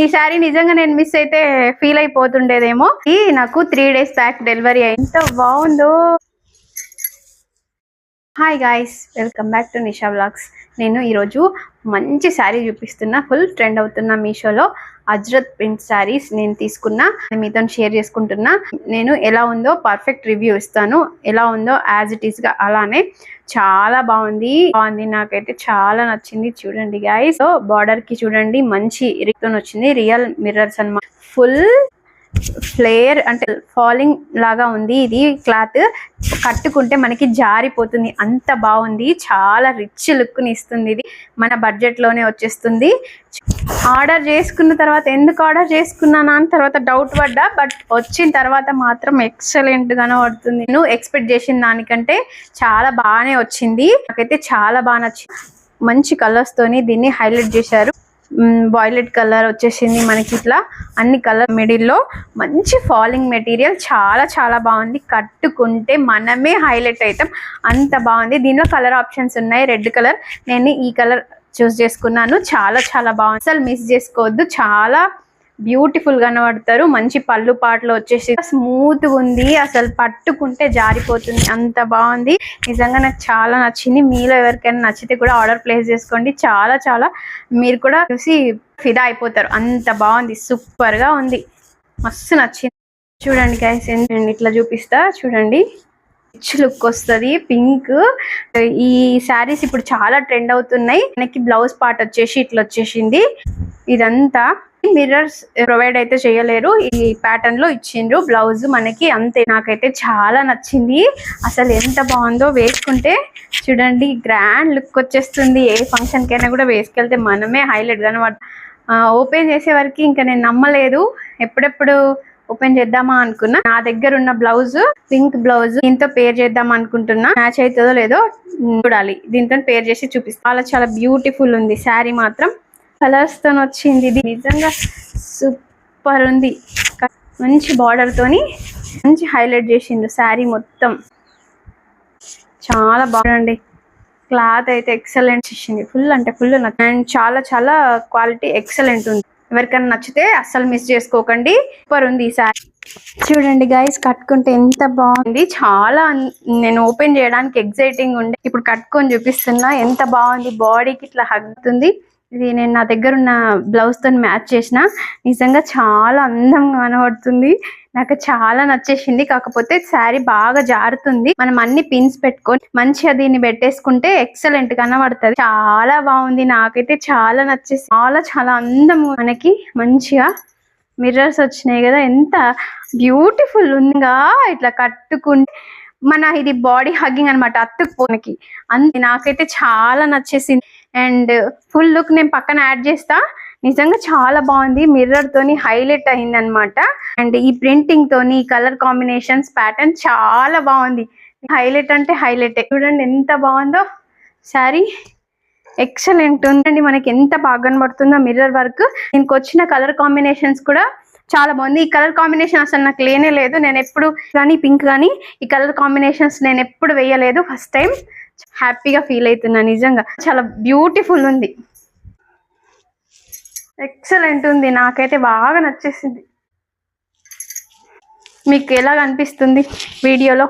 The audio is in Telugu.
ఈ శారీ నిజంగా నేను మిస్ అయితే ఫీల్ అయిపోతుండేదేమో. ఈ నాకు 3 days బ్యాక్ డెలివరీ అయింది. ఎంత బాగుందో. Hi guys, welcome back to Nisha vlogs. నేను ఈరోజు మంచి శారీ చూపిస్తున్నా. ఫుల్ ట్రెండ్ అవుతున్నా మీషోలో అజ్రత్ ప్రింట్ శారీస్ నేను తీసుకున్నా, మీతో షేర్ చేసుకుంటున్నా. నేను ఎలా ఉందో పర్ఫెక్ట్ రివ్యూ ఇస్తాను. ఎలా ఉందో యాజ్ ఇట్ ఈస్ గా అలానే. చాలా బాగుంది. నాకైతే చాలా నచ్చింది. చూడండి గాయ్స్, బార్డర్ కి చూడండి మంచి రిటర్న్ వచ్చింది. రియల్ మిర్రర్స్ అన్నమాట. ఫుల్ ఫ్లేయర్ అంటే ఫాలింగ్ లాగా ఉంది. ఇది క్లాత్ కట్టుకుంటే మనకి జారిపోతుంది, అంత బాగుంది. చాలా రిచ్ లుక్ ని ఇస్తుంది. ఇది మన బడ్జెట్ లోనే వచ్చేస్తుంది. ఆర్డర్ చేసుకున్న తర్వాత ఎందుకు ఆర్డర్ చేసుకున్నానా అని తర్వాత డౌట్ పడ్డా, బట్ వచ్చిన తర్వాత మాత్రం ఎక్సలెంట్ గానే పడుతుంది. నేను ఎక్స్పెక్ట్ చేసిన దానికంటే చాలా బాగానే వచ్చింది. నాకైతే చాలా బాగా నచ్చింది. మంచి కలర్స్ తోని దీన్ని హైలైట్ చేశారు. వాయిలెట్ కలర్ వచ్చేసింది మనకి. ఇట్లా అన్ని కలర్ మిడిల్లో మంచి ఫాలింగ్ మెటీరియల్. చాలా చాలా బాగుంది. కట్టుకుంటే మనమే హైలైట్ అవుతాం, అంత బాగుంది. దీనిలో కలర్ ఆప్షన్స్ ఉన్నాయి. రెడ్ కలర్, నేను ఈ కలర్ చూస్ చేసుకున్నాను. చాలా చాలా బాగుంది. అసలు మిస్ చేసుకోవద్దు. చాలా బ్యూటిఫుల్ గా కనబడతారు. మంచి పళ్ళు పాటలు వచ్చేసి స్మూత్ గా ఉంది. అసలు పట్టుకుంటే జారిపోతుంది, అంత బాగుంది. నిజంగా నాకు చాలా నచ్చింది. మీలో ఎవరికైనా నచ్చితే కూడా ఆర్డర్ ప్లేస్ చేసుకోండి. చాలా చాలా మీరు కూడా చూసి ఫిదా అయిపోతారు, అంత బాగుంది. సూపర్ గా ఉంది, మస్తు నచ్చింది. చూడండి గైస్, ఇట్లా చూపిస్తా చూడండి. రిచ్ లుక్ వస్తుంది. పింక్. ఈ శారీస్ ఇప్పుడు చాలా ట్రెండ్ అవుతున్నాయి. మనకి బ్లౌజ్ పార్ట్ వచ్చేసి ఇట్లా వచ్చేసింది. ఇదంతా మిర్రర్స్ ప్రొవైడ్ అయితే చేయలేరు, ఈ ప్యాటర్న్ లో ఇచ్చిండ్రు బ్లౌజ్ మనకి, అంతే. నాకైతే చాలా నచ్చింది. అసలు ఎంత బాగుందో. వేసుకుంటే చూడండి గ్రాండ్ లుక్ వచ్చేస్తుంది. ఏ ఫంక్షన్ కైనా కూడా వేసుకెళ్తే మనమే హైలైట్ గానే. ఓపెన్ చేసే వరకు ఇంకా నేను నమ్మలేదు. ఎప్పుడెప్పుడు ఓపెన్ చేద్దామా అనుకున్నా. నా దగ్గర ఉన్న బ్లౌజ్ పింక్ బ్లౌజ్ దీంతో పేర్ చేద్దాం అనుకుంటున్నా. మ్యాచ్ అవుతుందో లేదో చూడాలి. దీంతో పేర్ చేసి చూపిస్తా. చాలా చాలా బ్యూటిఫుల్ ఉంది శారీ మాత్రం. కలర్స్ తో వచ్చింది. ఇది నిజంగా సూపర్ ఉంది. మంచి బార్డర్ తోని మంచి హైలైట్ చేసిండు శారీ మొత్తం. చాలా బాగుంది. క్లాత్ అయితే ఎక్సలెంట్ ఇచ్చింది. ఫుల్ అంటే ఫుల్. అండ్ చాలా చాలా క్వాలిటీ ఎక్సలెంట్ ఉంది. ఎవరికైనా నచ్చితే అస్సలు మిస్ చేసుకోకండి. సూపర్ ఉంది ఈ శారీ. చూడండి గైస్, కట్టుకుంటే ఎంత బాగుంది. చాలా నేను ఓపెన్ చేయడానికి ఎక్సైటింగ్ ఉండే. ఇప్పుడు కట్టుకొని చూపిస్తున్నా. ఎంత బాగుంది. బాడీకి ఇట్లా హగ్గుతుంది. ఇది నేను నా దగ్గర ఉన్న బ్లౌజ్ తో మ్యాచ్ చేసిన. నిజంగా చాలా అందంగా కనబడుతుంది. నాకు చాలా నచ్చేసింది. కాకపోతే శారీ బాగా జారుతుంది. మనం అన్ని పిన్స్ పెట్టుకొని మంచిగా దీన్ని పెట్టేసుకుంటే ఎక్సలెంట్ కనబడుతుంది. చాలా బాగుంది. నాకైతే చాలా నచ్చేసి. చాలా చాలా అందం. మనకి మంచిగా మిర్రర్స్ వచ్చినాయి కదా, ఎంత బ్యూటిఫుల్ ఉందిగా. ఇట్లా కట్టుకుంటే మన ఇది బాడీ హగ్గింగ్ అనమాట, అత్తుకుపోనికి. అంతే. నాకైతే చాలా నచ్చేసింది. అండ్ ఫుల్ లుక్ నేను పక్కన యాడ్ చేస్తా. నిజంగా చాలా బాగుంది. మిర్రర్ తోని హైలైట్ అయింది అనమాట. అండ్ ఈ ప్రింటింగ్ తోని కలర్ కాంబినేషన్స్ ప్యాటర్న్ చాలా బాగుంది. హైలైట్ అంటే హైలైట్. చూడండి ఎంత బాగుందో శారీ. ఎక్సలెంట్ ఉందండి. మనకి ఎంత బాగా కనబడుతుందో మిర్రర్ వర్క్. దీనికి వచ్చిన కలర్ కాంబినేషన్స్ కూడా చాలా బాగుంది. ఈ కలర్ కాంబినేషన్ అసలు నాకు లేనే లేదు. నేను ఎప్పుడు కానీ పింక్ కానీ ఈ కలర్ కాంబినేషన్స్ నేను ఎప్పుడు వేయలేదు. First time. హ్యాపీగా ఫీల్ అవుతున్నా. నిజంగా చాలా బ్యూటిఫుల్ ఉంది. ఎక్సలెంట్ ఉంది. నాకైతే బాగా నచ్చేసింది. మీకు ఎలా అనిపిస్తుంది వీడియోలో?